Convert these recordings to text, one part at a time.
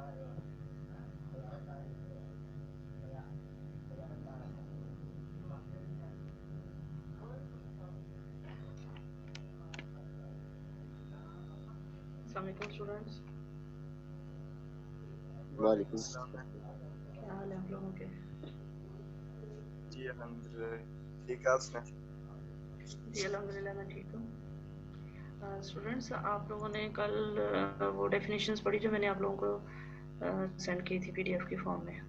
अस्सलाम स्टूडेंट्स, वालेकुम। क्या हाल है आप लोगों के? जी अल्हम्दुलिल्लाह ठीक है। आप सुनाएं। जी अल्हम्दुलिल्लाह मैं ठीक हूँ। स्टूडेंट्स, आप लोगों ने कल वो डेफिनेशंस पढ़ी जो मैंने आप लोगों को सेंड की थी पीडीएफ की फॉर्म में,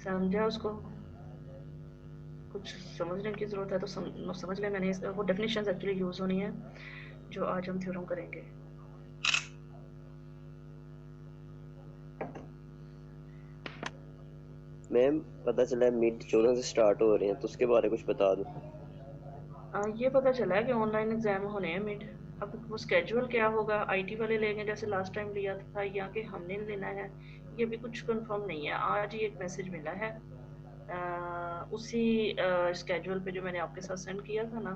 समझा उसको? कुछ समझने की ज़रूरत है तो समझ लें। मैंने वो डेफिनेशंस एक्चुअली यूज़ होनी है जो आज हम थ्योरम करेंगे। मैम पता चला है मिड 14 से स्टार्ट हो रहे हैं, तो उसके बारे में कुछ बता दो। ये पता चला है कि ऑनलाइन एग्ज़ाम होने हैं मिड। अब वो स्केड्यूल क्या होगा, आईटी वाले लेंगे जैसे लास्ट टाइम लिया था, या कि हमने लेना है, ये भी कुछ कंफर्म नहीं है। आज ही एक मैसेज मिला है उसी स्केड्यूल पे जो मैंने आपके साथ सेंड किया था ना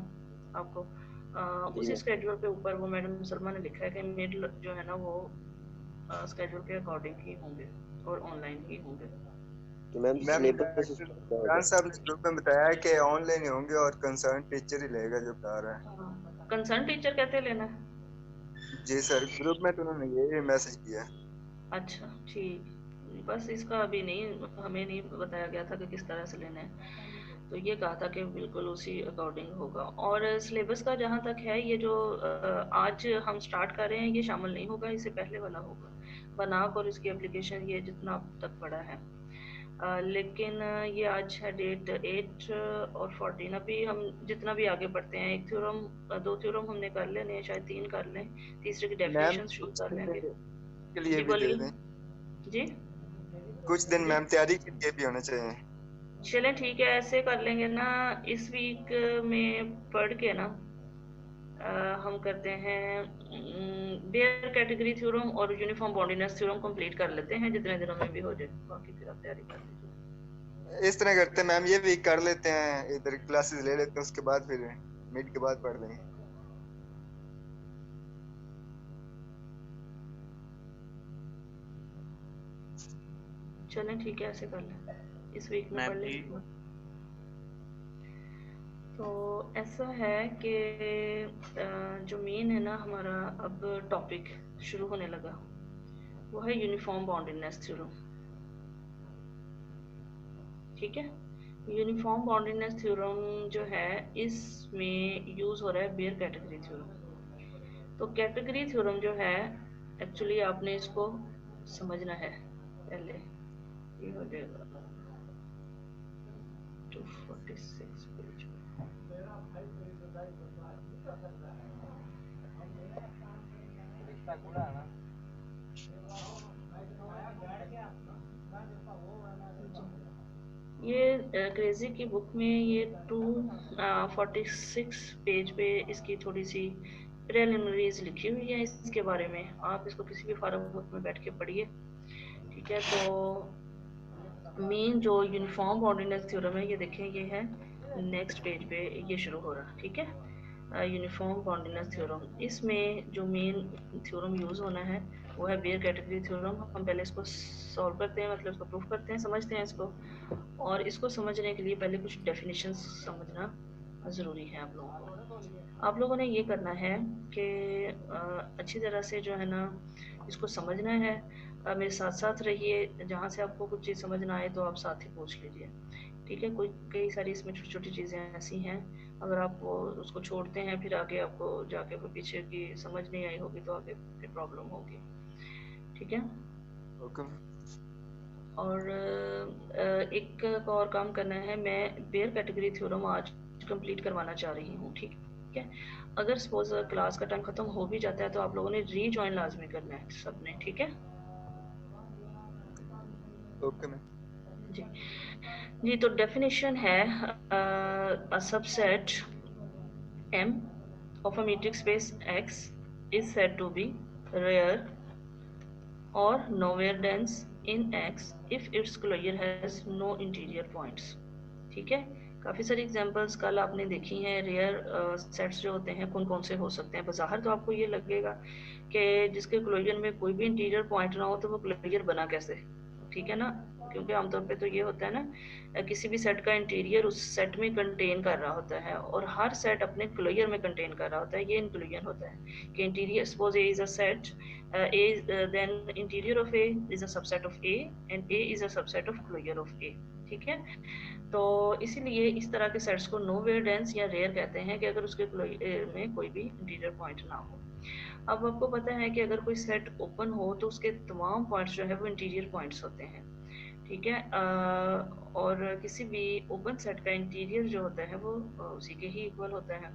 आपको, जी उसी मैम। स्केड्यूल पे ऊपर वो मैडम सलमा ने लिखा है कि मिड जो है ना वो स्केड्यूल के अकॉर्डिंग ही होंगे और ऑनलाइन ही होंगे। तो मैम मैम सिलेबस डायरेक्टर उसका क्या खान होगा? साहब ने ग्रुप में बताया कि ऑनलाइन ही होंगे और कंसर्न टीचर ही लेगा जो पढ़ा रहा कंसर्न टीचर कहते लेना है? है। जी सर, ग्रुप में तो उन्होंने यही मैसेज किया है। अच्छा ठीक, बस इसका अभी नहीं, हमें नहीं बताया गया था कि किस तरह से लेना है, तो ये कहा था कि बिल्कुल उसी अकॉर्डिंग होगा। और सिलेबस का जहाँ तक है, ये जो आज हम स्टार्ट कर रहे हैं ये शामिल नहीं होगा, इससे पहले वाला होगा। बनाक और इसकी एप्लीकेशन ये जितना अब तक पड़ा है, लेकिन ये आज है डेट 8 और 14। अभी हम जितना भी आगे बढ़ते हैं, एक थ्योरम, दो थ्योरम हमने कर लेने हैं, शायद 3 कर लें, तीसरे की मैम डेफिनेशन शुरू कुछ कर दिन लेंगे। के लिए जी भी दे बोलिए। दें। जी कुछ दिन जी मैम तैयारी के लिए भी होने चाहिए। चलें ठीक है, ऐसे कर लेंगे ना। इस वीक में पढ़ के ना हम करते हैं बेयर कैटेगरी थ्योरम और यूनिफॉर्म बाउंडरीनेस थ्योरम कंप्लीट कर लेते हैं जितने दिनों में भी हो जाए, बाकी फिर आप तैयारी कर लीजिए। इस तरह करते हैं मैम, ये भी कर लेते हैं, इधर क्लासेस ले लेते हैं, उसके बाद फिर मिड के बाद पढ़ लेंगे। चलें ठीक है, ऐसे कर लें, इस वीक में पढ़ मैम जी। लेंगे। तो ऐसा है कि जो मेन है ना हमारा अब टॉपिक शुरू होने लगा, वो है यूनिफॉर्म बाउंडरीनेस थ्योरम। ठीक है, यूनिफॉर्म बाउंडरीनेस थ्योरम जो है इसमें यूज हो रहा है बेयर कैटेगरी थ्योरम। तो कैटेगरी थ्योरम जो है, एक्चुअली आपने इसको समझना है पहले। ये हो जाएगा 246 पेज ये क्रेजी की बुक में ये 246 पेज पे इसकी थोड़ी सी प्रिलिमिनरीज लिखी हुई है इसके बारे में। आप इसको किसी भी फारग वक्त में बैठ के पढ़िए। ठीक है, तो मेन जो यूनिफॉर्म बाउंडरीनेस थ्योरम है, ये देखें, ये है नेक्स्ट पेज पे ये शुरू हो रहा। ठीक है, यूनिफॉर्म बाउंडरीनेस थ्योरम, इसमें जो मेन थ्योरम यूज होना है वो है बेयर कैटेगरी थ्योरम। हम पहले इसको सॉल्व करते हैं, मतलब इसको प्रूफ करते हैं, समझते हैं इसको। और इसको समझने के लिए पहले कुछ डेफिनेशंस समझना ज़रूरी है आप लोगों को। आप लोगों ने ये करना है कि अच्छी तरह से जो है ना इसको समझना है। मेरे साथ साथ रहिए, जहाँ से आपको कुछ चीज़ समझ ना आए तो आप साथ ही पूछ लीजिए। ठीक है, कोई कई सारी इसमें छोटी छोटी चीज़ें ऐसी हैं, अगर आप वो उसको छोड़ते हैं फिर आगे आपको जाके कोई पीछे की समझ नहीं आई होगी तो आगे फिर प्रॉब्लम होगी। ठीक है, ओके। और एक और काम करना है, मैं बेयर कैटेगरी थ्योरम आज कंप्लीट करवाना चाह रही हूँ। ठीक है, अगर सपोज क्लास का टाइम ख़त्म हो भी जाता है तो आप लोगों ने रीजॉइन लाजमी करना है सबने। ठीक है ओके मैम। जी जी। तो डेफिनेशन है a subset M of a metric space X is said to be real or nowhere dense in X if its closure has no interior points। ठीक है, काफ़ी सारी एग्जांपल्स कल आपने देखी हैं। रेयर सेट्स जो होते हैं कौन कौन से हो सकते हैं, बज़ाहिर तो आपको ये लगेगा कि जिसके क्लोजर में कोई भी इंटीरियर पॉइंट ना हो तो वो क्लोजर बना कैसे, ठीक है ना। क्योंकि आमतौर पे तो ये होता है ना, किसी भी सेट का इंटीरियर उस सेट में कंटेन कर रहा होता है और हर सेट अपने क्लोजर में कंटेन कर रहा होता है, ये इंक्लूजन होता है कि interior, suppose A is a set, A then interior of A is a subset of A and A is a subset of closure of A, ठीक है। तो इसीलिए इस तरह के सेट्स को नोवेयर डेंस या रेयर कहते हैं कि अगर उसके क्लोजर में कोई भी इंटीरियर पॉइंट ना हो। अब आपको पता है कि अगर कोई सेट ओपन हो तो उसके तमाम पॉइंट्स जो है वो इंटीरियर पॉइंट्स होते हैं, ठीक है। और किसी भी ओपन सेट का इंटीरियर जो होता है वो उसी के ही इक्वल होता है,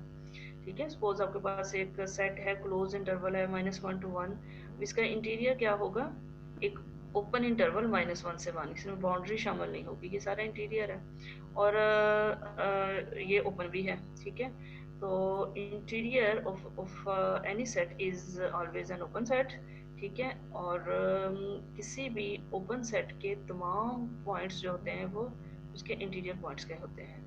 ठीक है। सपोज आपके पास एक सेट है, क्लोज इंटरवल है -1 to 1, इसका इंटीरियर क्या होगा, एक ओपन इंटरवल -1 से 1, इसमें बाउंड्री शामिल नहीं होगी, ये सारा इंटीरियर है और ये ओपन भी है, ठीक है। तो interior of any set is always an open set, ठीक है। और किसी भी ओपन सेट के तमाम पॉइंट्स जो होते हैं वो उसके इंटीरियर पॉइंट्स के होते हैं।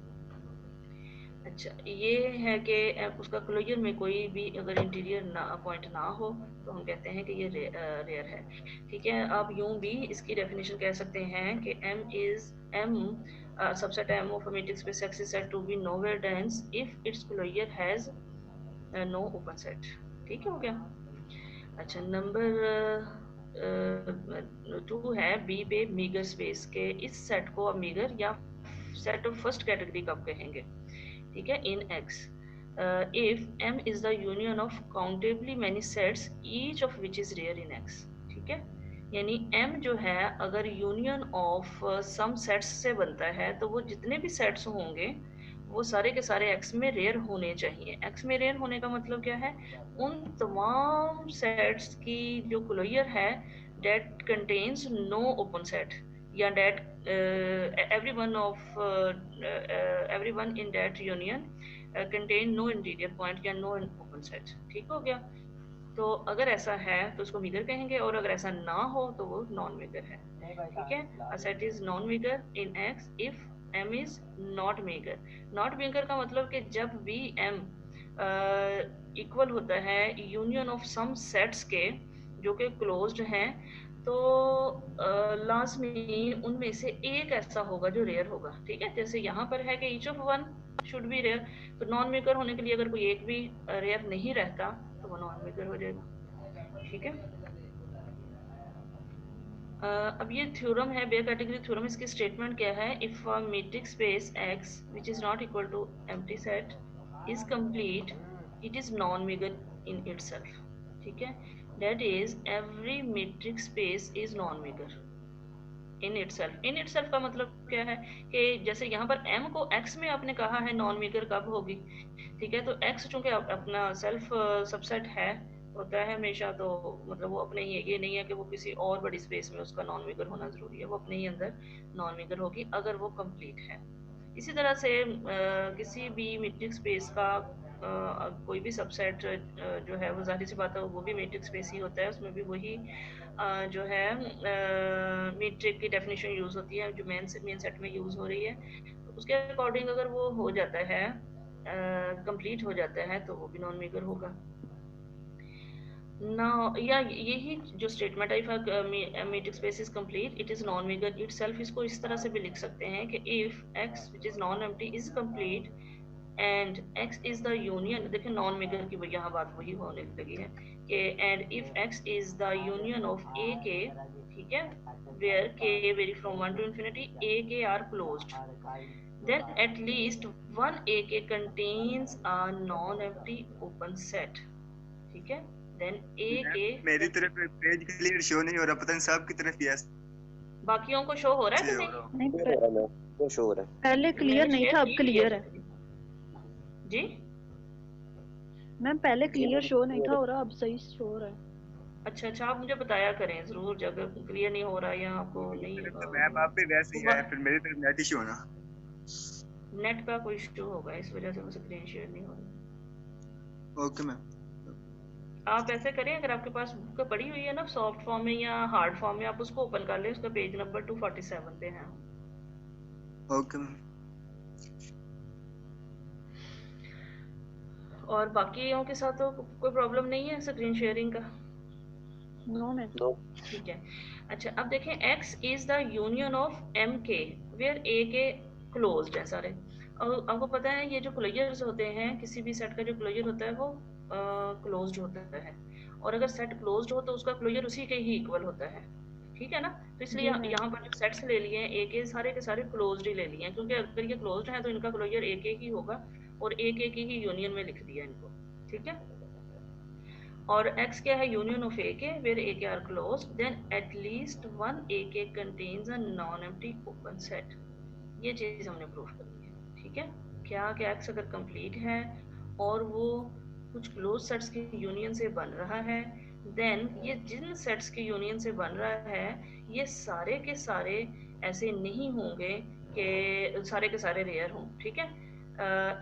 अच्छा, ये है कि उसका क्लोजर में कोई भी अगर इंटीरियर ना पॉइंट ना हो तो हम कहते हैं कि ये रेयर है, ठीक है। आप यूं भी इसकी डेफिनेशन कह सकते हैं कि M subset M of a matrix space X is said to be nowhere dense if its closure has no open set, ठीक है, हो गया। अच्छा, नंबर 2 है बी पे मीगर स्पेस के, इस सेट को आप मीगर या सेट ऑफ फर्स्ट कैटेगरी कब कहेंगे, ठीक है। इन X if M is the union of countably many sets each of which is rare in X, ठीक है। यानी M जो है अगर यूनियन ऑफ सम सेट्स से बनता है तो वो जितने भी सेट्स होंगे वो सारे के सारे X में रेयर होने चाहिए। X में रेयर होने का मतलब क्या है, उन तमाम सेट्स की जो क्लोजर है that contains no open set या that everyone in that union contain no interior point या no open set, ठीक हो गया। तो अगर ऐसा है तो उसको मीगर कहेंगे और अगर ऐसा ना हो तो वो नॉन मीगर है, ठीक है। A set is non meagre in X if M is not meagre. Not meagre का मतलब कि जब भी M इक्वल होता है यूनियन ऑफ सम सेट्स के जो कि क्लोज्ड हैं, तो लाजमी उनमें से एक ऐसा होगा जो रेयर होगा, ठीक है। जैसे यहाँ पर है कि each of one should be rare, तो नॉन मेकर होने के लिए अगर कोई एक भी रेयर नहीं रहता तो वो नॉन मेकर हो जाएगा, ठीक है। अब ये थ्योरम है, बेयर कैटेगरी थ्योरम, इसकी स्टेटमेंट क्या है, if a metrics space X which is not equal to empty set is complete it is non meagre in itself, ठीक है। That is every metric space is non meagre in itself. In itself का मतलब क्या है कि जैसे यहाँ पर M को X में आपने कहा है नॉन मेगर कब होगी, ठीक है। तो X चूंकि अपना सेल्फ सबसेट है, होता है हमेशा, तो मतलब वो अपने ही है, ये नहीं है कि वो किसी और बड़ी स्पेस में उसका नॉन मेगर होना जरूरी है, वो अपने ही अंदर नॉन मेगर होगी अगर वो कंप्लीट है। इसी तरह से किसी भी मैट्रिक्स स्पेस का कोई भी सबसेट जो है वो जाहिर सी बात है वो भी मैट्रिक्स स्पेस ही होता है, उसमें भी वही जो है मैट्रिक की डेफिनेशन यूज होती है जो मेन सेट में यूज हो रही है। तो उसके अकॉर्डिंग अगर वो हो जाता है, कंप्लीट हो जाता है, तो वो भी नॉन मेगर होगा ना। या यही जो स्टेटमेंट है, if matrix space is complete it is non megger itself, इसको इस तरह से भी लिख सकते हैं कि if X which is non empty is complete and X is the union, देखिए नॉन मेगर की यहाँ बात वही होने लगी है कि and if X is the union of A के, ठीक है, where K vary from 1 to infinity, A K are closed, then at least one A K contains a non-empty open set, ठीक है। then A K मेरी तरफ page clear show नहीं हो रहा, पता नहीं साहब की तरफ ही ऐसे बाकियों को शो हो रहा है कि हो नहीं? रहा हो। नहीं हो रहा है, वो शो हो रहा है। पहले क्लियर मैंने नहीं शेयर था, अब की क्लियर है। जी मैम पहले क्लियर शो नहीं था हो रहा, अब सही शो हो रहा है। अच्छा अच्छा, आप मुझे बताया करें जरूर जब क्लियर नहीं हो रहा या आपको नहीं मेरी तरफ मैप आप भी वैसे ही है, फिर मेरी तरफ नेट इशू होना। नेट का कोई इशू होगा, इस वजह से वो स्क्रीन शेयर नहीं हो रही। Okay ma'am. आप ऐसे करें, अगर आपके पास बुक पड़ी हुई है ना सॉफ्ट फॉर्म में या हार्ड फॉर्म में, आप उसको ओपन कर लें, उसका पेज नंबर 247 पे है। Okay ma'am. और बाकियों के साथ तो कोई प्रॉब्लम नहीं है स्क्रीन शेयरिंग का? No ma'am. नो। ठीक है। अच्छा अब देखें x is the union of m k where a k closed है सारे। और आपको पता है ये जो क्लोजर्स होते हैं किसी भी सेट का जो क्लोजर होता है वो क्लोज्ड होता है, और अगर सेट क्लोज्ड हो तो उसका क्लोजर उसी के ही इक्वल होता है। ठीक है ना। तो इसलिए जी मैम। यहाँ पर जो सेट्स ले लिए हैं a के सारे क्लोज्ड ही ले लिए हैं, क्योंकि अगर ये क्लोज्ड है तो इनका क्लोजर a के ही होगा, और a के की ही यूनियन में लिख दिया इनको। ठीक है। और x क्या है, union of a k where a k are close, then at least one a k contains a non empty open set. ये चीज हमने प्रूफ करनी है। ठीक है। क्या कि x अगर कंप्लीट है और वो कुछ क्लोज सेट्स की यूनियन से बन रहा है, देन ये जिन सेट्स की यूनियन से बन रहा है ये सारे के सारे ऐसे नहीं होंगे कि सारे के सारे रेयर हों। ठीक है।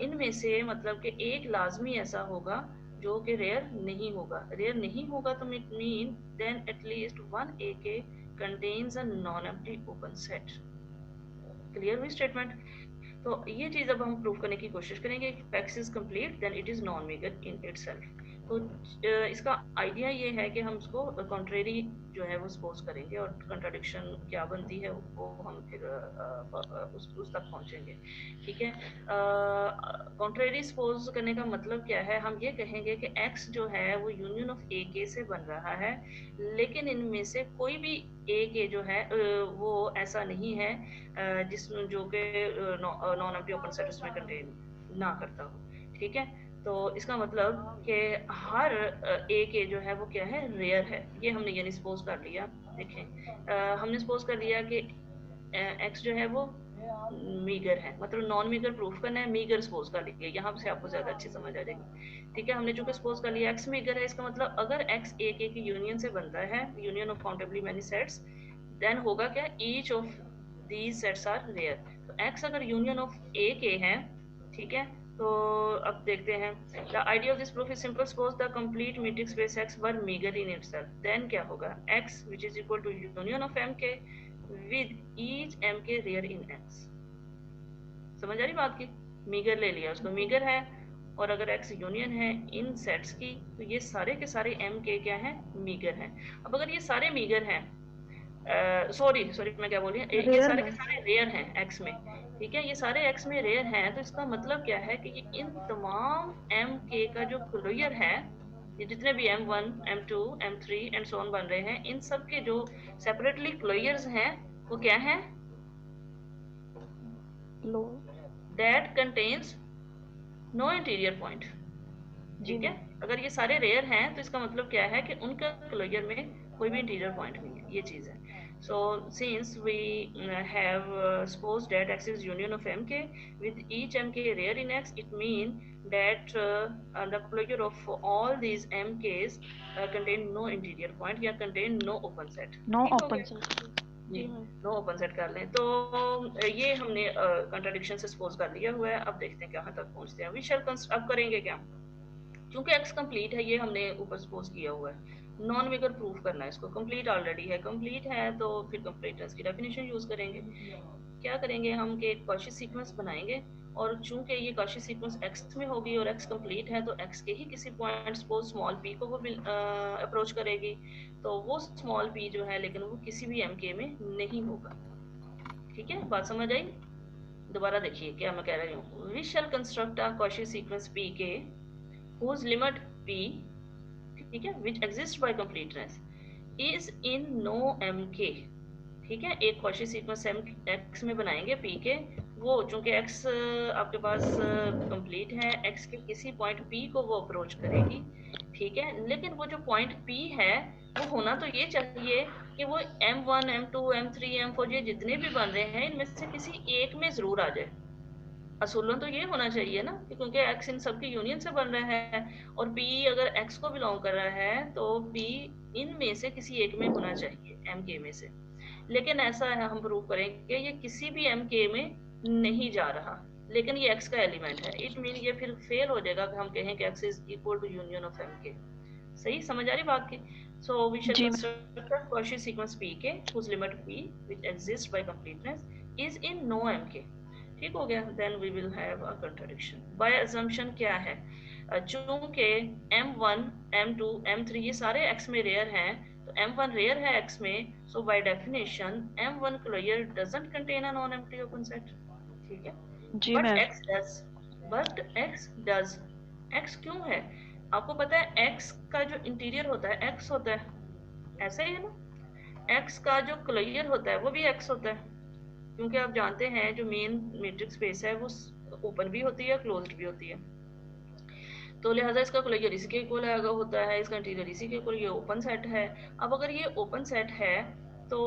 इनमें से मतलब कि एक लाजमी ऐसा होगा जो कि रेयर नहीं होगा। रेयर नहीं होगा तो it mean then at least one A K contains a non empty open set. Clear हुई स्टेटमेंट। तो ये चीज अब हम प्रूव करने की कोशिश करेंगे कि x is complete then it is non meagre in itself. तो इसका आइडिया ये है कि हम इसको कॉन्ट्रेरी जो है वो सपोज करेंगे, और कंट्राडिक्शन क्या बनती है वो हम फिर उस तक पहुंचेंगे। ठीक है। कॉन्ट्रेरी सपोज करने का मतलब क्या है, हम ये कहेंगे कि x जो है वो यूनियन ऑफ a के से बन रहा है, लेकिन इनमें से कोई भी a के जो है वो ऐसा नहीं है जिसमें जो कि नॉन एम्प्टी ओपन सेट उसमें कंटेन ना करता हो। ठीक है। तो इसका मतलब कि हर ए के जो है वो क्या है, रेयर है। ये हमने यानी सपोज कर लिया। देखें हमने सपोज कर लिया कि एक्स जो है वो मीगर है, मतलब नॉन मीगर प्रूफ करना है, मीगर सपोज कर लिया, यहाँ से आपको ज्यादा अच्छी समझ आ जाएगी। ठीक है। हमने चूंकि सपोज कर लिया एक्स मीगर है, इसका मतलब अगर एक्स ए के की यूनियन से बनता है, union of countably many sets, then होगा क्या, each of these sets are rare. तो x अगर यूनियन ऑफ a के है, ठीक है, तो अब देखते हैं the idea of this proof is simple. Suppose the complete metric space x were meagre in itself, then क्या होगा, x which is equal to union of m k with each m k rare in x। समझ आ रही बात की। Meagre ले लिया, उसको मीगर है, और अगर x यूनियन है इन सेट्स की तो ये सारे के सारे m के क्या है, मीगर हैं। अब अगर ये सारे मीगर हैं, सॉरी मैं क्या बोल रही हूँ, ये सारे के सारे रेयर हैं x में। ठीक है। ये सारे x में रेयर हैं, तो इसका मतलब क्या है कि ये इन तमाम m k का जो क्लोजर है, ये जितने भी m1 m2 m3 and so on बन रहे हैं, इन सब के जो सेपरेटली क्लोजर्स हैं वो क्या है, लो। That contains no interior point. ठीक है। अगर ये सारे रेयर हैं तो इसका मतलब क्या है कि उनका क्लोजर में कोई भी इंटीरियर पॉइंट नहीं है। ये चीज है। So since we have supposed that x is union of mk with each mk rare in x, it means that the closure of all these mk's contain no interior point या contain no open set। No open set. जी ma'am. No open set कर लें तो ये हमने contradiction से suppose कर लिया हुआ है। अब देखते हैं कहाँ तक पहुँचते हैं। वी शैल अब करेंगे क्या, क्योंकि x कंप्लीट है, ये हमने ऊपर सपोज किया हुआ है, नॉन मेगर प्रूफ करना है इसको। कंप्लीट ऑलरेडी है, कंप्लीट है तो फिर कंप्लीटनेस की डेफिनेशन यूज करेंगे। क्या करेंगे हम कि एक कॉची सीक्वेंस बनाएंगे, और चूंकि ये कॉची सीक्वेंस x में होगी और x कंप्लीट है तो x के ही किसी पॉइंट सपोज स्मॉल p को वो अप्रोच करेगी, तो वो स्मॉल p जो है लेकिन वो किसी भी mk में नहीं होगा। ठीक है, बात समझ आई। दोबारा देखिए क्या मैं कह रही हूँ। We shall construct a Cauchy sequence p k whose limit p, ठीक है, which exists by completeness is in no mk। ठीक है। एक कॉची सीक्वेंस x में बनाएंगे p के, वो चूंकि x आपके पास कंप्लीट है, x के किसी पॉइंट p को वो अप्रोच करेगी। ठीक है। लेकिन वो जो पॉइंट p है वो होना तो ये चाहिए कि वो m1 m2 m3 m4 ये जितने भी बन रहे हैं इनमें से किसी एक में जरूर आ जाए। असूलन तो ये होना चाहिए ना, क्योंकि x इन सब की यूनियन से बन रहा है, और p अगर x को बिलोंग कर रहा है तो p इन में से किसी एक में होना चाहिए, mk में से। लेकिन ऐसा है, हम प्रूव करेंगे ये किसी भी mk में नहीं जा रहा, लेकिन ये x का एलिमेंट है। इट मीन ये फिर फेल हो जाएगा कि हम कहें कि x is equal to union of mk। सही समझ आ रही बात की। So we shall construct a Cauchy sequence p k whose limit p which exists by completeness is in no mk। ठीक हो गया। Then we will have a contradiction by assumption. क्या है, चूंकि m1 m2 m3 ये सारे x में rare हैं, तो M1 रेयर है X में, so by definition M1 closure doesn't contain a non-empty open set, ठीक है। जी but ma'am. X does, X क्यों है? आपको पता है X का जो इंटीरियर होता है X होता है, ऐसा ही है ना। X का जो क्लोजर होता है वो भी X होता है, क्योंकि आप जानते हैं जो मेन मैट्रिक्स स्पेस है वो ओपन भी होती है क्लोज्ड भी होती है, तो लिहाजा इसका क्लोजर इसी के इक्वल होता है, इसका इंटीरियर इसी के इक्वल, ये ओपन सेट है। अब अगर ये ओपन सेट है तो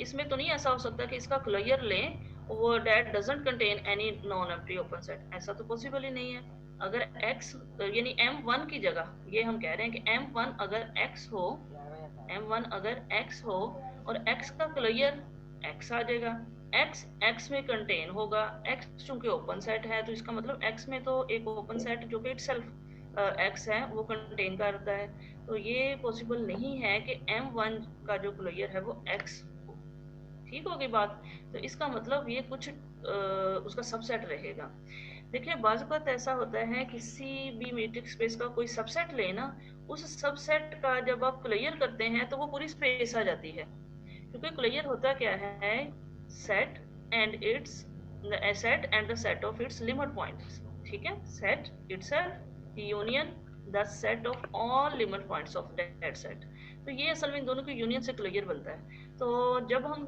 इसमें तो नहीं ऐसा हो सकता कि इसका क्लोजर लें वो that doesn't contain any non empty open set, ऐसा तो पॉसिबल ही नहीं है। अगर x यानी M1 की जगह ये हम कह रहे हैं कि M1 अगर x हो, M1 अगर x हो और x का क्लोजर x आ जाएगा, x में कंटेन होगा, x चूंकि ओपन सेट है तो इसका मतलब x में तो एक ओपन सेट जो कि इटसेल्फ x है वो कंटेन करता है, तो ये पॉसिबल नहीं है कि M1 का जो क्लोजर है वो x, ठीक होगी बात। तो इसका मतलब ये कुछ उसका सबसेट रहेगा। देखिए बाज़ वक़्त ऐसा होता है किसी भी मैट्रिक्स स्पेस का कोई सबसेट लेना, उस सबसेट का जब आप क्लियर करते हैं तो वो पूरी स्पेस आ जाती है, क्योंकि क्लियर होता क्या है, set and it's set and the set of its limit points, ठीक है। Set itself union the set of all limit points of that set, तो ये असल में इन दोनों की यूनियन से क्लियर बनता है। तो जब हम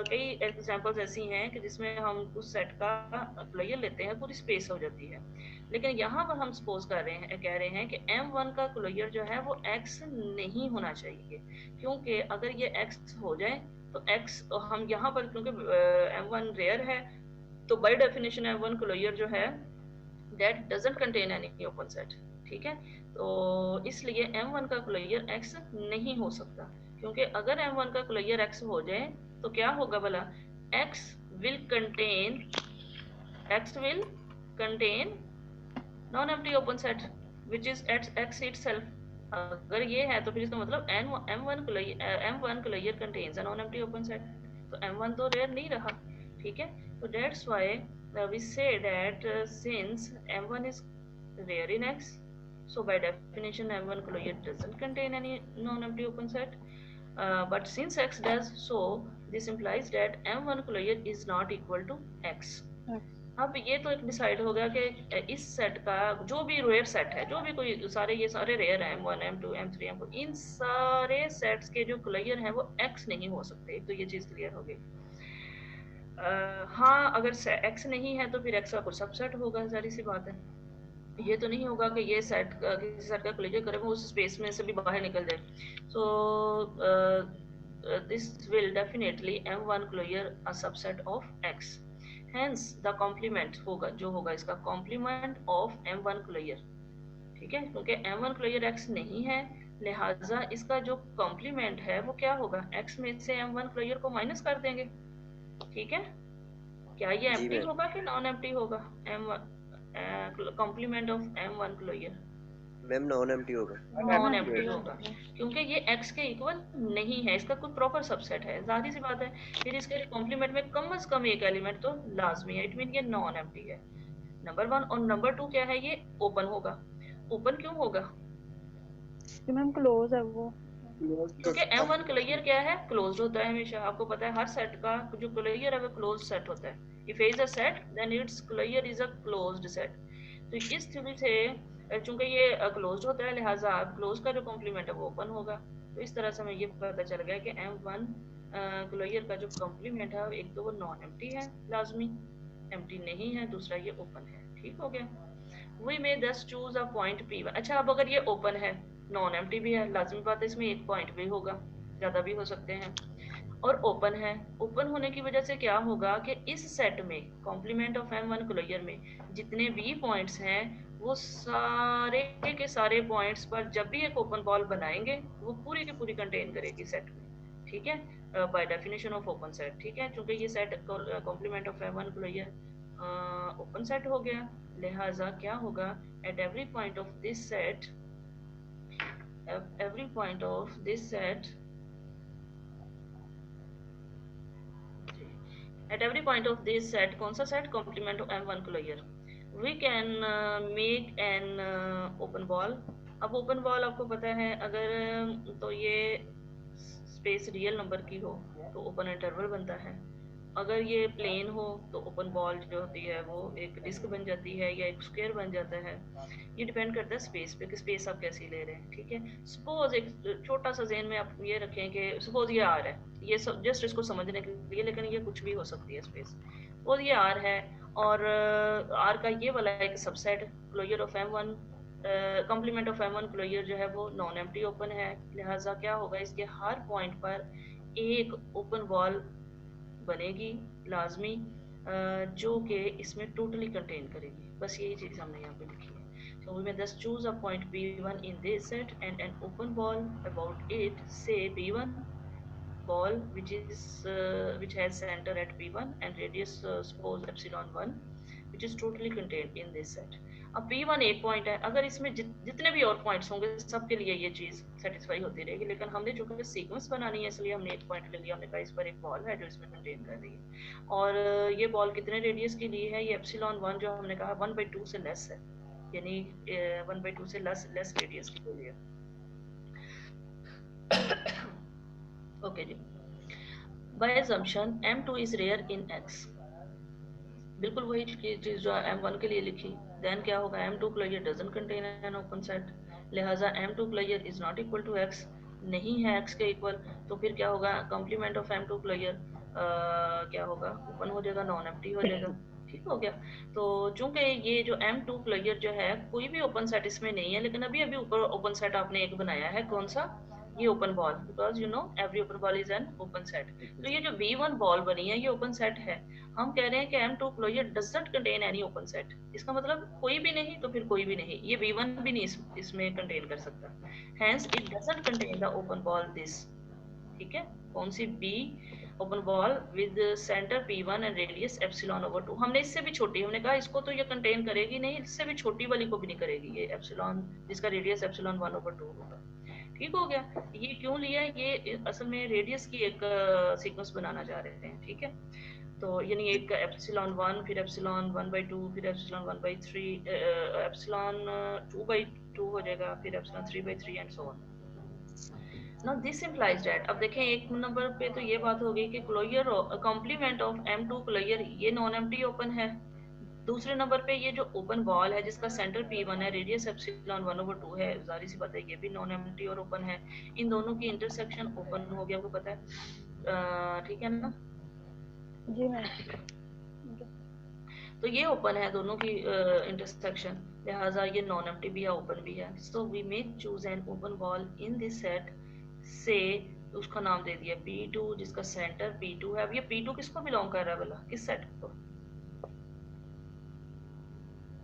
कई एग्जांपल्स ऐसी हैं कि जिसमें हम उस सेट का क्लियर लेते हैं पूरी स्पेस हो जाती है, लेकिन यहाँ पर हम सपोज कह रहे हैं कि M1 का क्लियर जो है वो x नहीं होना चाहिए, क्योंकि अगर ये x हो जाए तो x हम यहाँ पर क्योंकि M1 रेयर है तो बाय डेफिनेशन M1 क्लियर जो है that doesn't contain any open set, ठीक है। तो इसलिए M1 का क्लियर x नहीं हो सकता, क्योंकि अगर M1 का क्लियर x हो जाए तो क्या होगा भला, x will contain non empty open set which is x itself। अगर ये है तो फिर इसका मतलब M1 clear contains a non empty open set, तो M1 तो रेयर नहीं रहा, ठीक है। तो that's why we say that since M1 is rare in X, so by definition M1 closure doesn't contain any non-empty open set, but since X does, so this implies that M1 closure is not equal to X. अब ये तो एक decide हो गया कि इस set का जो भी रेयर सेट है, जो भी कोई ये सारे रेयर हैं, M1 M2 M3 M4, इन सारे सेट्स के जो क्लियर हैं वो X नहीं हो सकते, तो ये चीज़ क्लियर हो गई। हाँ अगर x नहीं है तो फिर x का कुछ सबसेट होगा, सारी सी बात है। ये तो नहीं होगा कि ये सेट किसी सेट का क्लियर करे वो उस स्पेस में से भी बाहर निकल जाए। So this will definitely M1 clear a subset of x, hence the complement होगा जो होगा इसका कॉम्प्लीमेंट ऑफ M1 क्लियर, ठीक है। क्योंकि M1 क्लियर x नहीं है लिहाजा इसका जो कॉम्प्लीमेंट है वो क्या होगा, x में से M1 क्लियर को माइनस कर देंगे, ठीक है। क्या ये एम्प्टी होगा कि नॉन एम्प्टी होगा, M1 complement of M1 closure ma'am non empty होगा, नॉन एम्प्टी होगा क्योंकि ये x के इक्वल नहीं है, इसका कोई प्रॉपर सबसेट है, जाहिर सी बात है। फिर इसके कॉम्प्लीमेंट में कम से कम एक एलिमेंट तो लाजमी है, इट मीन ये नॉन एम्प्टी है, नंबर 1। और नंबर 2 क्या है, ये ओपन होगा। ओपन क्यों होगा, मैम क्लोज है वो, क्योंकि M1 क्लियर क्या है, क्लोज्ड होता है हमेशा। आपको पता है हर सेट का जो क्लियर है वो क्लोज्ड सेट होता है। If is a set then it's clear is a closed set. तो इस स्थिति से चूंकि ये क्लोज्ड होता है लिहाजा क्लोज का जो कॉम्प्लीमेंट है वो ओपन होगा। तो इस तरह से हमें ये पता चल गया कि M1 क्लियर का जो कॉम्प्लीमेंट है एक तो वो नॉन एम्प्टी है, लाजमी एम्प्टी नहीं है, दूसरा ये ओपन है, ठीक हो गया। वी मे दस चूज अ पॉइंट P1। अच्छा अब अगर ये ओपन है, नॉन एम्प्टी भी है, लाजमी बात है इसमें एक पॉइंट भी होगा, ज़्यादा भी हो सकते हैं, और ओपन है। ओपन होने की वजह से क्या होगा कि इस सेट में कॉम्प्लीमेंट ऑफ M1 क्लोजर में जितने भी पॉइंट्स हैं वो सारे के सारे पॉइंट्स पर जब भी एक ओपन बॉल बनाएंगे वो पूरी की पूरी कंटेन करेगी सेट में, ठीक है, by definition of open set, ठीक है। चूंकि ये set complement of M1 closure open set हो गया, लिहाजा क्या होगा, at every point of this set every point of this set at every point of this set कौन सा set, complement of M1 closure, we can make an open ball। अब open ball आपको पता है अगर तो ये स्पेस रियल नंबर की हो तो ओपन इंटरवल बनता है, अगर ये प्लेन हो तो ओपन बॉल जो होती है वो एक डिस्क बन जाती है या एक स्क्वायर बन जाता है। ये डिपेंड करता है स्पेस पे कि स्पेस आप कैसी ले रहे हैं, ठीक है। सपोज एक छोटा सा ज़हन में आप ये रखें कि सपोज ये आर है, ये जस्ट इसको समझने के लिए, लेकिन ये कुछ भी हो सकती है स्पेस। सपोज ये आर है और आर का ये वाला एक subset closure of M1, complement of M1 closure जो है वो नॉन एम्प्टी ओपन है, लिहाजा क्या होगा, इसके हर पॉइंट पर एक ओपन बॉल बनेगी लाजमी, जो कि इसमें टोटली कंटेन करेगी। बस यही चीज़ हमने यहाँ पे लिखी है। So we may thus choose a point B1 in this set and an open ball about it, say B1 ball which has center at B1 and radius suppose epsilon 1 which is totally contained in this set. अब P1 एक point है, अगर इसमें जितने भी और points होंगे सबके लिए ये चीज सेटिस्फाई होती रहेगी, लेकिन हमने चूंकि सीक्वेंस बनानी है इसलिए हमने एक पॉइंट ले लिया। हमने कहा इस पर एक बॉल है जो इसमें कंटेन कर रही है, और ये बॉल कितने रेडियस की ली है, ये एप्सिलॉन 1 जो हमने कहा 1/2 से लेस है, यानी 1/2 से लेस रेडियस की ली है। ओके जी, by assumption M2 is rare in X, बिल्कुल वही चीज जो M1 के लिए लिखी। देन क्या होगा, M2 closure doesn't contain an open set, लिहाजा M2 closure is not equal to X, नहीं है X के इक्वल, तो फिर क्या होगा, कॉम्प्लीमेंट ऑफ M2 क्लोजर क्या होगा, ओपन हो जाएगा, नॉन एम्प्टी हो जाएगा। ठीक हो गया। तो चूंकि ये जो M2 क्लोजर जो है कोई भी ओपन सेट इसमें नहीं है, लेकिन अभी अभी ऊपर ओपन सेट आपने एक बनाया है, कौन सा, ये open ball, because you know every open ball is an open set. तो ये जो B1 बॉल बनी है ये ओपन सेट है। हम कह रहे हैं कि M2 closure doesn't contain any open set, इसका मतलब कोई भी नहीं तो फिर कोई भी नहीं, ये B1 भी नहीं इसमें कंटेन कर सकता, hence it doesn't contain the open ball this. ठीक है, कौन सी, B open ball with centre P1 and radius epsilon/2। हमने इससे भी छोटी, हमने कहा इसको तो ये कंटेन करेगी नहीं, इससे भी छोटी वाली को भी नहीं करेगी, ये एप्सिलॉन जिसका रेडियस epsilon/1/2 होगा। ठीक हो गया। ये क्यों लिया, ये असल में रेडियस की एक सीक्वेंस बनाना चाह रहे हैं। ठीक है, तो यानी एक एप्सिलॉन 1, फिर एप्सिलॉन 1/2, फिर एप्सिलॉन 1/3, एप्सिलॉन 2/2 हो जाएगा, फिर epsilon 3/3 and so on. Now this implies that, अब देखें एक नंबर पे तो ये बात हो गई कि closure complement of M2 closure ये नॉन एम्प्टी ओपन है। दूसरे नंबर पे ये जो ओपन बॉल है जिसका सेंटर P1 है, रेडियस एप्सिलॉन 1/2 है, जाहिर सी बात है ये भी नॉन एम्प्टी और ओपन है। इन दोनों की इंटरसेक्शन ओपन हो गया, आपको पता है, ठीक है ना जी मैम। तो ये ओपन है दोनों की इंटरसेक्शन, लिहाजा ये नॉन एम्प्टी भी है ओपन भी है। So we may choose an open ball in this set, से उसका नाम दे दिया P2 जिसका सेंटर P2 है। अब ये P2 किसको बिलोंग कर रहा है भला, किस सेट को?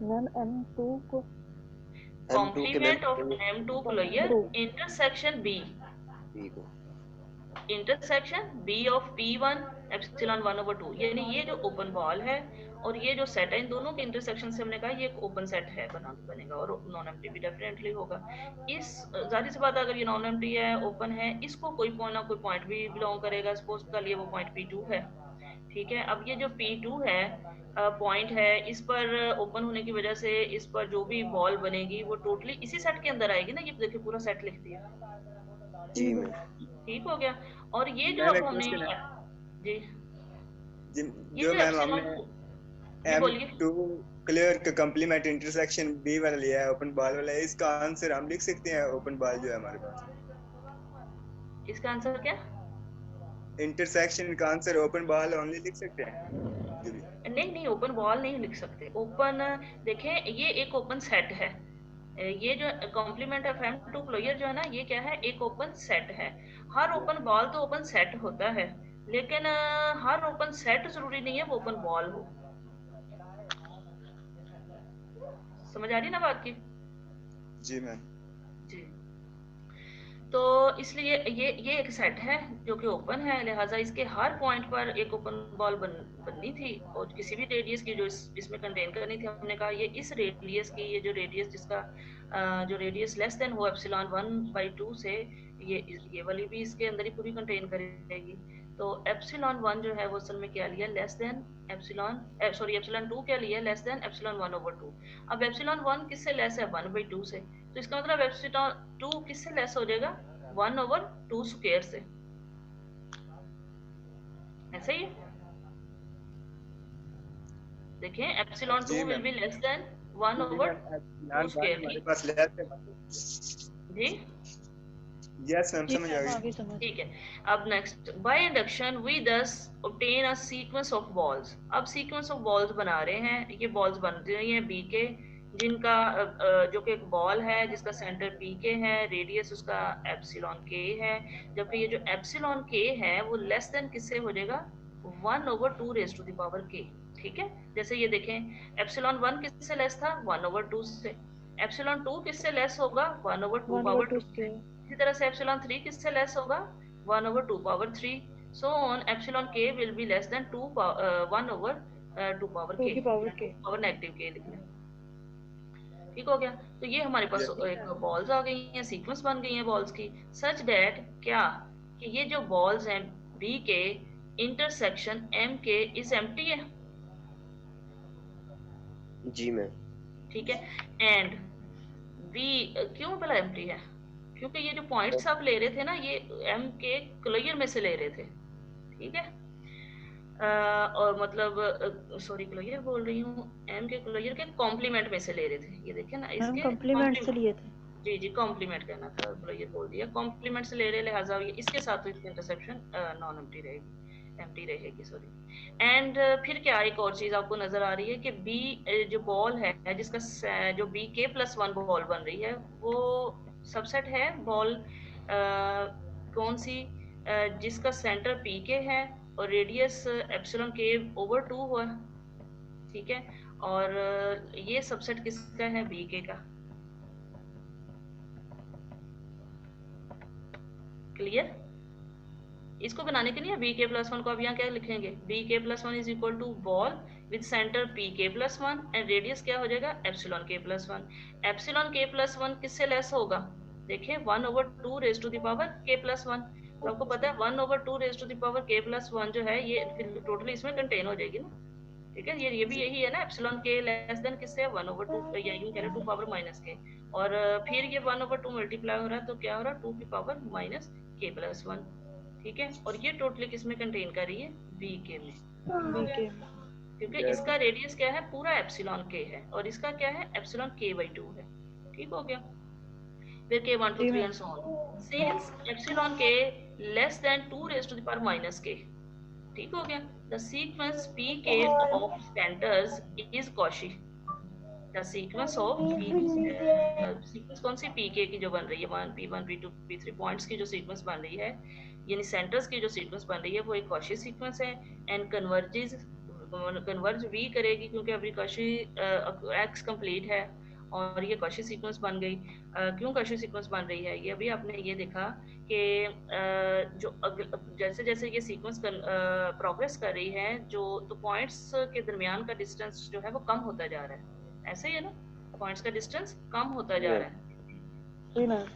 मैम M2 को, complement of M2 closure intersection B, को intersection B of P1 epsilon 1/2, यानी ये जो ओपन बॉल है और ये जो सेट है, इन दोनों के इंटरसेक्शन से हमने कहा ये एक ओपन सेट है बनेगा, और नॉन एम्प्टी भी डेफिनेटली होगा। इस जाहिर सी बात है अगर ये नॉन एम्प्टी है ओपन है, इसको कोई पॉइंट ना कोई पॉइंट भी बिलोंग करेगा, सपोज कर लिए वो पॉइंट P2 है। ठीक है, अब ये जो P2 है पॉइंट है, इस पर ओपन होने की वजह से इस पर जो भी बॉल बनेगी वो टोटली इसी सेट के अंदर आएगी ना। ये देखिए पूरा सेट लिख दिया, जी मैम। ठीक हो गया। और ये जो अब हमने जी जो मैम हमने M2 क्लियर का कंप्लीमेंट इंटरसेक्शन B वाला लिया है, ओपन बॉल वाला, इसका आंसर हम लिख सकते हैं ओपन बॉल जो है हमारे पास। इसका आंसर क्या, इंटरसेक्शन का आंसर ओपन बॉल ओनली लिख सकते हैं? नहीं ओपन बॉल नहीं लिख सकते। ओपन देखें ये एक ओपन सेट है, ये जो कॉम्प्लीमेंट ऑफ M2 क्लोजर जो है ना ये क्या है, एक ओपन सेट है। हर ओपन बॉल तो ओपन सेट होता है, लेकिन हर ओपन सेट जरूरी नहीं है वो ओपन बॉल हो। समझ आ रही ना बात की? जी मैम। जी, तो इसलिए ये एक सेट है जो कि ओपन है, लिहाजा इसके हर पॉइंट पर एक ओपन बॉल बननी थी और किसी भी रेडियस की जो इसमें कंटेन करनी थी। हमने कहा ये इस रेडियस की, ये जो रेडियस जिसका जो रेडियस लेस देन हो एप्सिलॉन 1/2 से, ये वाली भी इसके अंदर ही पूरी कंटेन करेगी। तो एप्सिलॉन 1 जो है वो असल में क्या लिया, लेस देन एप्सिलॉन एप्सिलॉन 2 क्या लिया, लेस देन एप्सिलॉन 1/2। अब एप्सिलॉन 1 किससे लेस है, 1/2 से, तो इसका मतलब एप्सिलॉन 2 किससे लेस हो जाएगा, 1/2 स्क्वायर से। ऐसा ही है। देखें एप्सिलॉन 2 जी will ma'am. B less than 1 जी ओवर मैम, 2 स्क्वायर हमारे की। पास लेस है। जी यस मैम, जी समझ आ मैम गई। आगे समझ। ठीक है। अब नेक्स्ट, बाय इंडक्शन वी दस obtain a sequence of balls. अब सीक्वेंस ऑफ बॉल्स बना रहे हैं, ये बॉल्स बन रही हैं बी के, जिनका जो कि एक बॉल है जिसका सेंटर पी के है, रेडियस उसका एप्सिलॉन के है, जबकि ये जो एप्सिलॉन के है वो लेस देन किससे हो जाएगा, 1 over 2 raise to the power के। ठीक है, जैसे ये देखें एप्सिलॉन 1 किससे लेस था, 1 ओवर 2 से। एप्सिलॉन 2 किससे लेस होगा, 1 ओवर 2 1 ओवर पावर 2 2 से। स्क्वायर। इसी तरह से एप्सिलॉन 3 किससे लेस होगा, 1 over 2 power 3। So on epsilon k will be less than 1 over 2 power 2 k, की पावर या 2 के। power नेगेटिव k लिखना है। ठीक हो गया। तो ये हमारे पास यस। एक बॉल्स आ गई हैं, सीक्वेंस बन गई हैं बॉल्स की, सच डैट क्या कि ये जो बॉल्स हैं बी के इंटरसेक्शन एम के इज एम्प्टी है। जी मैम। ठीक है। एंड बी क्यों भला एम्प्टी है, क्योंकि ये जो पॉइंट्स आप ले रहे थे ना ये एम के क्लोजर में से ले रहे थे। ठीक है। और मतलब सॉरी क्लोजर बोल रही हूँ, एम के क्लोजर के कॉम्प्लीमेंट में से ले रहे थे। ये देखे ना मैम इसके कॉम्प्लीमेंट से लिए थे। जी जी कॉम्प्लीमेंट कहना था, क्लोजर बोल दिया, कॉम्प्लीमेंट से ले रहे, लिहाजा ये इसके साथ तो इसकी इंटरसेप्शन नॉन एम्प्टी रहेगी, एम्प्टी रहेगी सॉरी। एंड फिर क्या एक और चीज आपको नजर आ रही है कि बी जो बॉल है जिसका जो बी के प्लस 1 बॉल बन रही है वो सबसेट है बॉल कौन सी, जिसका सेंटर पी के है और रेडियस एप्सिलॉन के ओवर 2 हुआ। ठीक है। और ये सबसेट किसका है, बी के का। क्लियर। इसको बनाने के लिए बी के प्लस 1 को अब यहाँ क्या लिखेंगे, B k plus 1 is equal to ball with centre P k plus 1 and radius क्या हो जाएगा, एप्सिलॉन के प्लस 1। एप्सिलॉन के प्लस 1 किससे लेस होगा, देखिए 1 over 2 raise to the power k plus 1। तो आपको पता है 1 over 2 raise to the power k plus 1 जो है ये फिर टोटली इसमें कंटेन हो जाएगी ना। ठीक है, ये भी यही है ना, एप्सिलॉन के लेस देन किससे, 1 ओवर 2, या यूं कह रहे 2 पावर माइनस के। और फिर ये 1 ओवर 2 मल्टीप्लाई हो रहा है तो क्या हो रहा है, 2 की पावर माइनस के प्लस 1। ठीक है, और ये टोटली किसमें कंटेन कर रही है, बी के में, बी के। क्योंकि इसका रेडियस क्या है, पूरा एप्सिलॉन के है और इसका क्या है, एप्सिलॉन के बाई 2 है। ठीक हो गया। फिर के 1 2 जी 3 ma'am. And so on since epsilon K less than 2 raise to the power minus K. ठीक हो गया। The sequence P K of centres is Cauchy. The sequence of sequence कौन सी, पी के की जो बन रही है 1 p1 p2 p3 पॉइंट्स की जो सीक्वेंस बन रही है, यानी सेंटर्स की जो सीक्वेंस बन रही है वो एक कॉशी सीक्वेंस है। एंड कन्वर्ज भी करेगी क्योंकि अभी कॉशी एक्स कंप्लीट है और ये कॉशी सीक्वेंस बन गई। क्यों कॉशी सीक्वेंस बन रही है, ये अभी आपने ये देखा कि जो जैसे जैसे ये सीक्वेंस प्रोग्रेस कर रही है जो, तो पॉइंट्स के दरमियान का डिस्टेंस जो है वो कम होता जा रहा है। ऐसे ही है ना, पॉइंट्स का डिस्टेंस कम होता जा रहा है। जी मैम।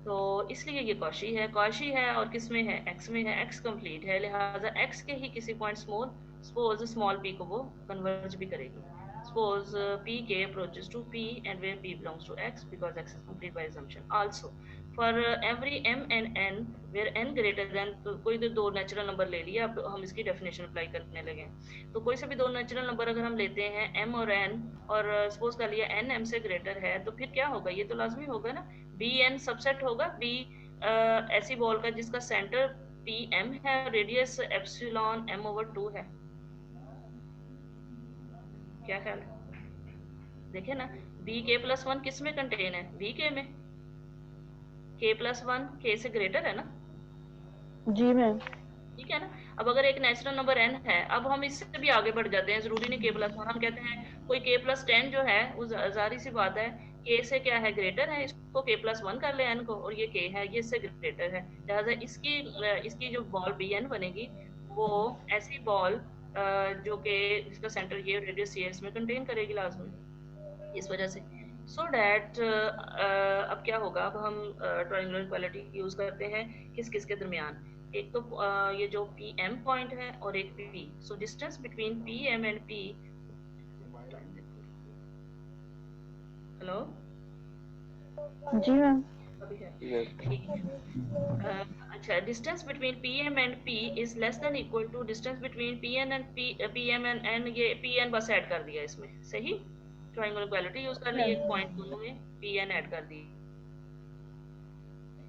तो इसलिए ये कॉशी है और किस में है, एक्स में है, एक्स कंप्लीट है, लिहाजा एक्स के ही किसी पॉइंट सपोज स्मॉल पी को वो कन्वर्ज भी करेगी। Suppose p k approaches to p and where p belongs to x because x is complete by assumption. Also for every m and n where n greater than, तो कोई तो दो natural number ले लिया, अब हम इसकी डेफिनेशन अप्लाई करने लगे। तो कोई से भी दो नेचुरल नंबर अगर हम लेते हैं m और n और सपोज कर लिया n m से ग्रेटर है, तो फिर क्या होगा, ये तो लाजमी होगा ना, बी एन सबसेट होगा बी ऐसी बॉल का जिसका सेंटर पी एम है, रेडियस एप्सिलॉन एम ओवर 2 है। क्या ख्याल है, देखिए ना, बी के प्लस 1 किस में कंटेन है, बी के में। के प्लस 1 के से ग्रेटर है ना। जी मैम। ठीक है ना। अब अगर एक नेचुरल नंबर n है, अब हम इससे भी आगे बढ़ जाते हैं, जरूरी नहीं के प्लस 1, हम कहते हैं कोई के प्लस 10 जो है वो जारी सी बात है के से क्या है, ग्रेटर है, इसको के प्लस 1 कर ले n को, और ये के है ये इससे ग्रेटर है, लिहाजा इसकी जो बॉल बी एन बनेगी वो ऐसी बॉल जो कि इसका सेंटर ये रेडियस ये इसमें कंटेन करेगी लाजमी, इस वजह से। सो डैट अब क्या होगा, अब हम ट्रायंगुलर इक्वालिटी यूज करते हैं किस किस के दरमियान, एक तो ये जो पी एम पॉइंट है और एक P, so distance between P M and P. Hello जी मैम। अभी है, ठीक है। अच्छा अच्छा, distance between PM and P is less than equal to distance between PN and PM and ये PN बस ऐड कर दिया इसमें, सही। ट्रायंगल इक्वालिटी यूज कर ली, एक पॉइंट दोनों में PN ऐड कर दी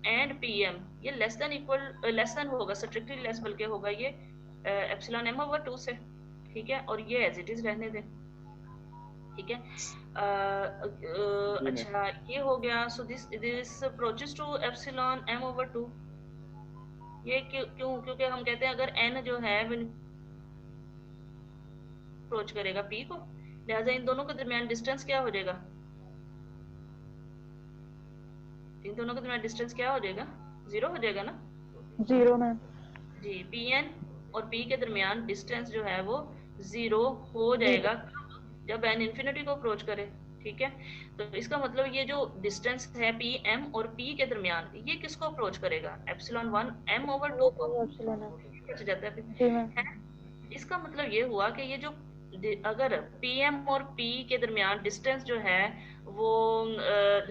एंड PM ये less than equal less than होगा, स्ट्रिक्टली लेस बल्कि होगा ये एप्सिलॉन m ओवर 2 से, ठीक है। और ये एज इट इज रहने दें, ठीक है। अच्छा ये हो गया। So this approaches to epsilon m over 2, ये क्यों? क्योंकि हम कहते हैं अगर n जो है अप्रोच करेगा P को, लिहाजा इन दोनों के दरमियान डिस्टेंस क्या हो जाएगा? इन दोनों के दरमियान डिस्टेंस क्या हो जाएगा? 0 हो जाएगा ना? 0 मैम जी, PN और P के दरमियान डिस्टेंस जो है वो 0 हो जाएगा जब n इंफिनिटी को अप्रोच करे, ठीक है। तो इसका मतलब ये जो डिस्टेंस है PM और P के दरमियान, ये किसको अप्रोच करेगा? एप्सिलॉन 1 m ओवर 2 को बच जाता है फिर। इसका मतलब ये हुआ कि ये जो अगर PM और P के दरमियान डिस्टेंस जो है वो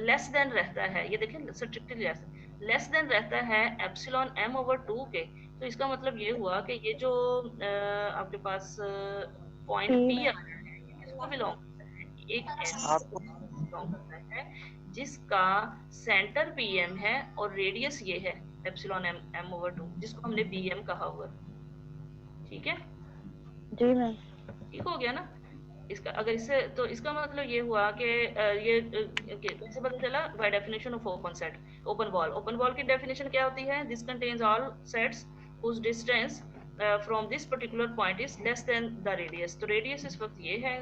लेस देन रहता है, ये देखें स्ट्रिक्टली लेस देन रहता है एप्सिलॉन m ओवर 2 के, तो इसका मतलब ये हुआ कि ये जो आपके पास पॉइंट P आ रहा है, किसको बिलोंग करता है? एक बिलोंग करता है जिसका सेंटर PM है और रेडियस ये है एप्सिलॉन m ओवर 2, जिसको हमने BM कहा हुआ, ठीक है जी मैम। ठीक हो गया ना? इसका अगर इससे तो इसका मतलब ये हुआ कि ये कैसे पता चला? By definition of open set. Open ball की डेफिनेशन क्या होती है? This contains all sets whose distance from this particular point is less than the radius. तो रेडियस इस वक्त ये है,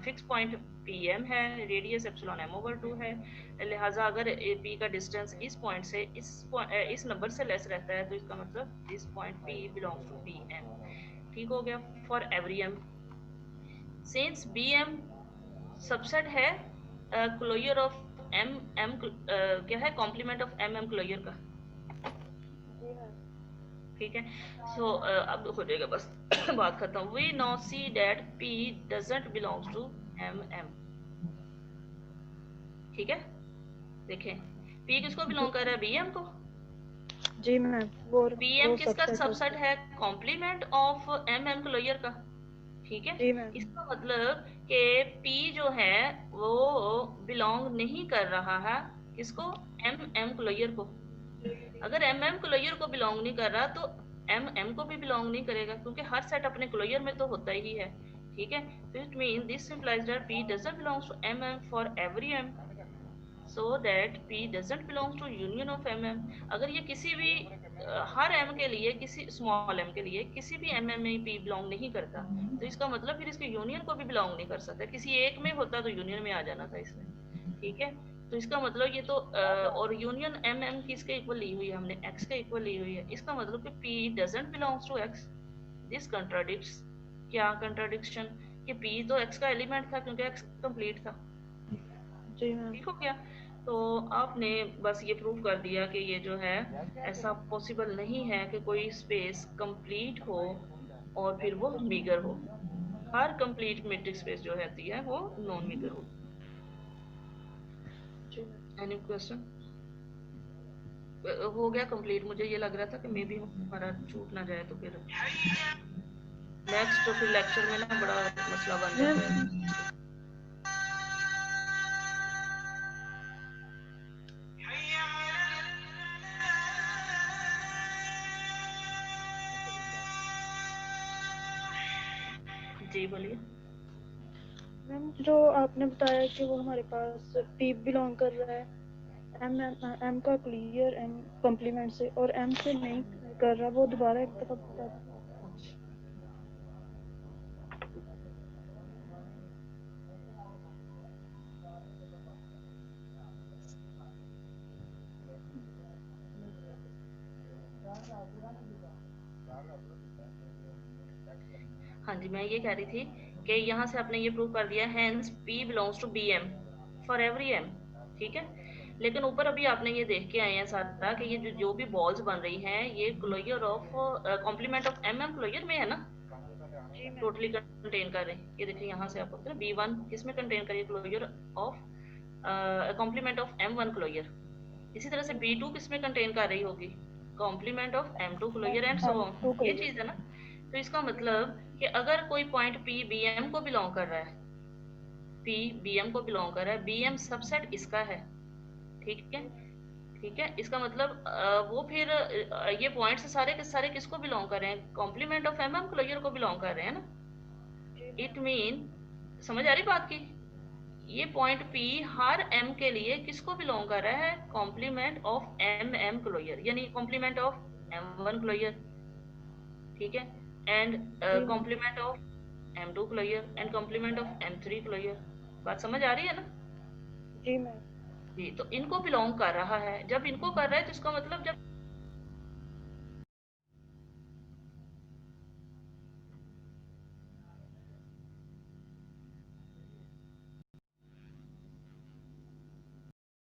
फिक्स पॉइंट PM है, रेडियस एप्सिलॉन m ओवर 2 है, लिहाजा अगर P का डिस्टेंस इस पॉइंट से इस नंबर से लेस रहता है तो इसका मतलब this point P belongs to PM, ठीक हो गया। For every m since BM subset है क्लोजर ऑफ m क्या है? कॉम्प्लीमेंट ऑफ m क्लोजर का, ठीक है। सो अब हो जाएगा बस बात खत्म। We know see that P doesn't belongs to m, ठीक है। देखें P किसको बिलोंग कर रहा है? BM को। जी मैम वो BM किसका सबसेट है? कॉम्प्लीमेंट ऑफ m क्लोजर का, ठीक है। इसका मतलब कि P जो है वो बिलोंग नहीं कर रहा है किसको? m क्लोजर को। अगर m क्लोजर को बिलोंग नहीं कर रहा तो m को भी बिलोंग नहीं करेगा, क्योंकि हर सेट अपने क्लोजर में तो होता ही है, ठीक है। तो it mean this implies that P doesn't belongs to m for every m, so that P doesn't belongs to union of mm। अगर ये किसी भी हर m के लिए, किसी स्मॉल m के लिए किसी भी mm में P बिलोंग नहीं करता, तो इसका मतलब फिर इसके यूनियन को भी बिलोंग नहीं कर सकता। किसी एक में होता तो यूनियन में आ जाना था इसमें, ठीक है। तो इसका मतलब ये तो और यूनियन mm किसके इक्वल ली हुई है? हमने x के इक्वल ली हुई है। इसका मतलब कि P doesn't belongs to x। This contradicts, क्या कंट्राडिक्शन? कि P तो x का एलिमेंट था क्योंकि x कंप्लीट था, ठीक हो गया। तो आपने बस ये प्रूव कर दिया कि ये जो है ऐसा पॉसिबल नहीं है कि कोई स्पेस कंप्लीट हो और फिर वो मीगर हो। हर कंप्लीट मैट्रिक्स स्पेस जो होती है वो नॉन मीगर हो। Any question? हो गया कंप्लीट। मुझे ये लग रहा था कि मे बी हमारा छूट ना जाए, तो फिर नेक्स्ट तो फिर लेक्चर में ना बड़ा मसला बन जाता है। जी बोलिए मैम। जो आपने बताया कि वो हमारे पास P बिलोंग कर रहा है m का क्लियर m कॉम्प्लीमेंट से और m से नहीं कर रहा, वो दोबारा एक दफा बता दो। हाँ जी, मैं ये कह रही थी कि यहाँ से आपने ये प्रूव कर दिया hence P belongs to BM for every m, ठीक है। लेकिन ऊपर अभी आपने ये देख के आए हैं सारा कि ये जो भी बॉल्स बन रही हैं ये closure of complement of mm closure में है ना, टोटली कंटेन कर रहे हैं। ये देखिए यहाँ से आपको B1 किसमें कंटेन करिए? Closure of complement of M1 closure. इसी तरह से B2 किसमें कंटेन कर रही होगी? Complement of M2 closure and so on, ये चीज है ना। तो इसका मतलब कि अगर कोई पॉइंट P BM को बिलोंग कर रहा है, P BM को बिलोंग कर रहा है, BM सबसेट इसका है, ठीक है, ठीक है, इसका मतलब वो फिर ये पॉइंट्स सारे के सारे किसको बिलोंग कर रहे हैं, कॉम्प्लीमेंट ऑफ MM क्लोजर को बिलोंग कर रहे हैं ना। इट मीन, समझ आ रही बात की, ये पॉइंट P हर M के लिए किसको बिलोंग कर रहा है, कॉम्प्लीमेंट ऑफ MM क्लोजर, यानी कॉम्प्लीमेंट ऑफ M1 क्लोजर, ठीक है, and complement of M2 closure and complement of M3 closure. बात समझ आ रही है ना जी मैम। जी। तो इनको बिलोंग कर रहा है, जब इनको कर रहा है तो इसका मतलब जब